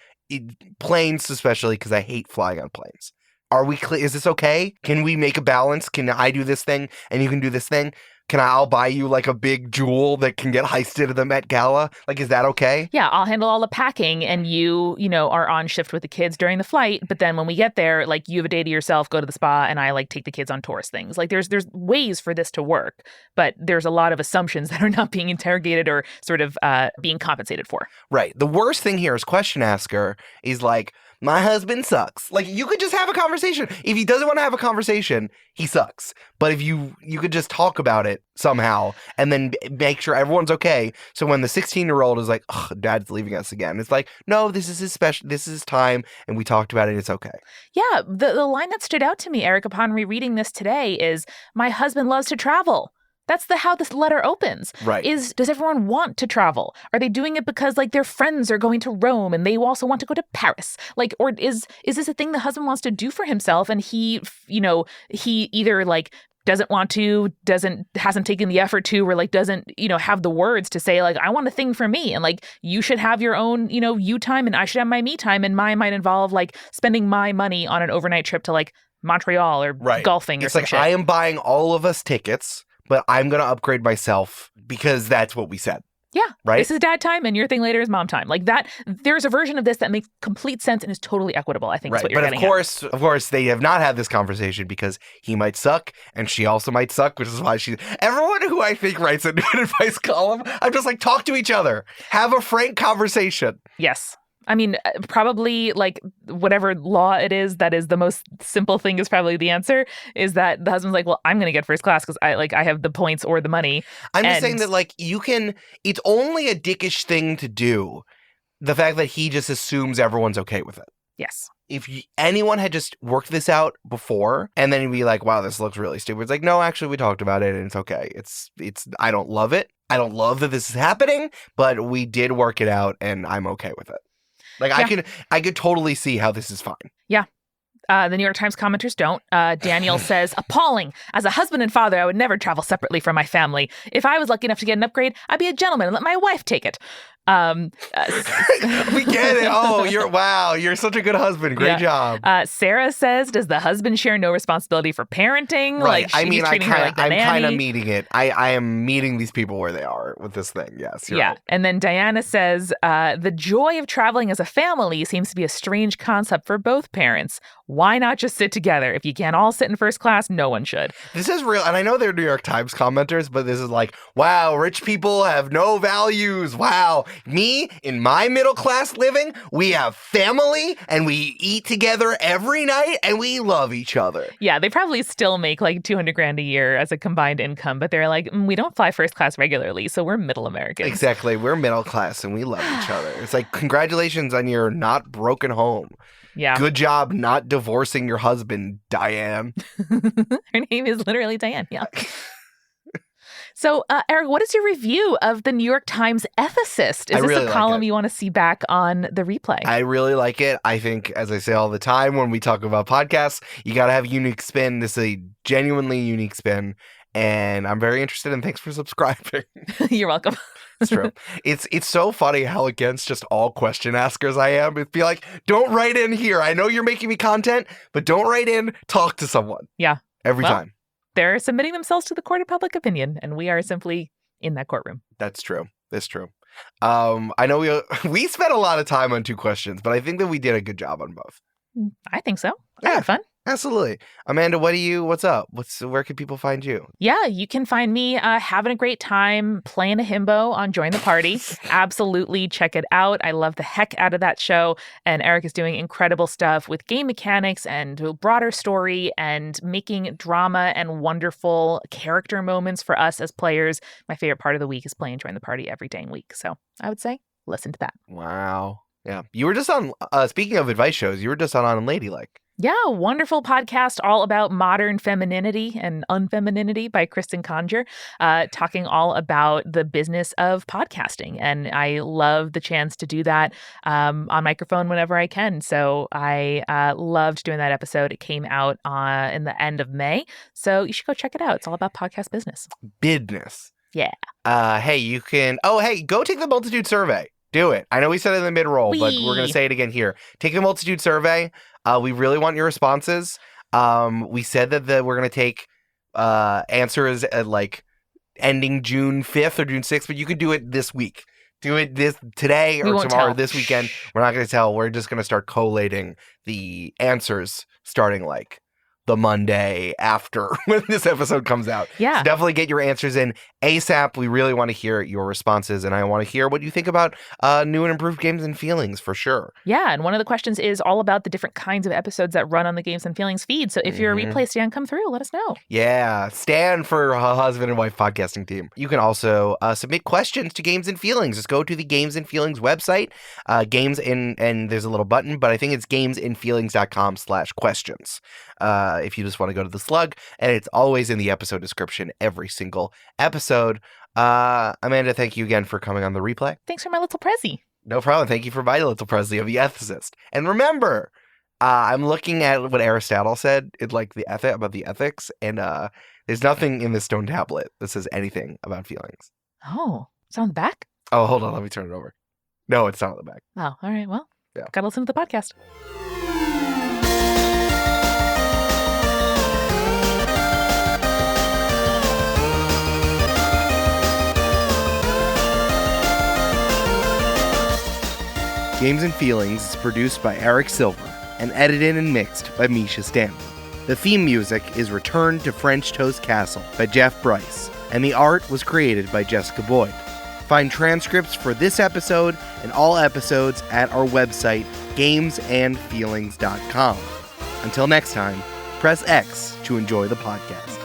Planes especially, because I hate flying on planes. Are we clear? Is this okay? Can we make a balance? Can I do this thing and you can do this thing? I'll buy you like a big jewel that can get heisted at the Met Gala? Like, is that okay? Yeah, I'll handle all the packing and you are on shift with the kids during the flight. But then when we get there, like you have a day to yourself, go to the spa, and I like take the kids on tourist things. Like there's ways for this to work, but there's a lot of assumptions that are not being interrogated or sort of being compensated for. Right. The worst thing here is question asker is like, my husband sucks. Like, you could just have a conversation. If he doesn't want to have a conversation, he sucks. But if you could just talk about it somehow and then make sure everyone's okay. So when the 16-year-old is like, oh, dad's leaving us again, it's like, no, this is his time, and we talked about it, it's okay. Yeah, the line that stood out to me, Eric, upon rereading this today is, my husband loves to travel. That's how this letter opens. Right. Does everyone want to travel? Are they doing it because like their friends are going to Rome and they also want to go to Paris? Like, or is this a thing the husband wants to do for himself and he either like doesn't want to, hasn't taken the effort to, or like doesn't, have the words to say like, I want a thing for me. And like, you should have your own, you time and I should have my me time. And mine might involve like spending my money on an overnight trip to like Montreal or golfing or some shit. I am buying all of us tickets, but I'm going to upgrade myself because that's what we said. Yeah. Right. This is dad time and your thing later is mom time. Like that, there's a version of this that makes complete sense and is totally equitable, I think is what you're getting at. But of course, they have not had this conversation because he might suck and she also might suck, which is why everyone who I think writes a new advice column, I'm just like, talk to each other. Have a frank conversation. Yes. I mean, probably like whatever law it is, that is the most simple thing is probably the answer, is that the husband's like, well, I'm going to get first class because I have the points or the money. I'm just saying that like it's only a dickish thing to do. The fact that he just assumes everyone's okay with it. Yes. If anyone had just worked this out before and then he'd be like, wow, this looks really stupid. It's like, no, actually we talked about it and it's okay. I don't love it. I don't love that this is happening, but we did work it out and I'm okay with it. Like, yeah. I could totally see how this is fine. Yeah. The New York Times commenters don't. Daniel says, appalling. As a husband and father, I would never travel separately from my family. If I was lucky enough to get an upgrade, I'd be a gentleman and let my wife take it. We get it. Oh, you're such a good husband. Great job. Sarah says, does the husband share no responsibility for parenting? Right. Like, I'm kind of meeting it. I am meeting these people where they are with this thing. Yes. You're right. And then Diana says, the joy of traveling as a family seems to be a strange concept for both parents. Why not just sit together? If you can't all sit in first class, no one should. This is real. And I know they're New York Times commenters, but this is like, wow, rich people have no values. Wow. Me, in my middle class living, we have family and we eat together every night and we love each other. Yeah, they probably still make like $200,000 a year as a combined income, but they're like, we don't fly first class regularly, so we're middle Americans. Exactly. We're middle class and we love each other. It's like, congratulations on your not broken home. Yeah. Good job not divorcing your husband, Diane. Her name is literally Diane. Yeah. So, Eric, what is your review of the New York Times Ethicist? Is this a column you want to see back on the replay? I really like it. I think, as I say all the time when we talk about podcasts, you got to have a unique spin. This is a genuinely unique spin. and I'm very interested, and thanks for subscribing. You're welcome. It's true. It's so funny how against just all question askers I am. It'd be like, don't write in here. I know you're making me content, but don't write in. Talk to someone. Yeah. Every time. They're submitting themselves to the court of public opinion, and we are simply in that courtroom. That's true. That's true. I know we spent a lot of time on 2 questions, but I think that we did a good job on both. I think so. I had fun. Absolutely. Amanda, what's up? Where can people find you? Yeah, you can find me having a great time playing a himbo on Join the Party. Absolutely check it out. I love the heck out of that show. And Eric is doing incredible stuff with game mechanics and a broader story and making drama and wonderful character moments for us as players. My favorite part of the week is playing Join the Party every dang week. So I would say listen to that. Wow. Yeah. You were just on, speaking of advice shows, you were just on Unladylike. Yeah, wonderful podcast all about modern femininity and unfemininity by Kristen Conger, talking all about the business of podcasting. And I love the chance to do that on microphone whenever I can. So I loved doing that episode. It came out in the end of May. So you should go check it out. It's all about podcast business. Business. Yeah. Hey, you can, go take the Multitude survey. Do it. I know we said it in the mid-roll, but we're going to say it again here. Take the Multitude survey. We really want your responses. We said that we're going to take answers at like ending June 5th or June 6th, but you could do it this week. Do it today or tomorrow, this weekend. We're not going to tell. We're just going to start collating the answers starting like the Monday after when this episode comes out. Yeah. So definitely get your answers in ASAP. We really want to hear your responses, and I want to hear what you think about new and improved Games and Feelings for sure. Yeah, and one of the questions is all about the different kinds of episodes that run on the Games and Feelings feed. So if you're a replay Stan, come through. Let us know. Yeah, Stan for a husband and wife podcasting team. You can also submit questions to Games and Feelings. Just go to the Games and Feelings website, and there's a little button, but I think it's gamesandfeelings.com/questions. If you just want to go to the slug, and it's always in the episode description every single episode. Amanda, thank you again for coming on the replay. Thanks for my little Prezi. No problem. Thank you for my little Presley of the Ethicist. And remember, I'm looking at what Aristotle said in like about the ethics, and there's nothing in the stone tablet that says anything about feelings. Oh, it's on the back? Oh, hold on. Let me turn it over. No, it's not on the back. Oh, all right. Well, yeah. Gotta listen to the podcast. Games and Feelings is produced by Eric Silver and edited and mixed by Mischa Stanton. The theme music is Return to French Toast Castle by Jeff Bryce, and the art was created by Jessica Boyd. Find transcripts for this episode and all episodes at our website, gamesandfeelings.com. Until next time, press X to enjoy the podcast.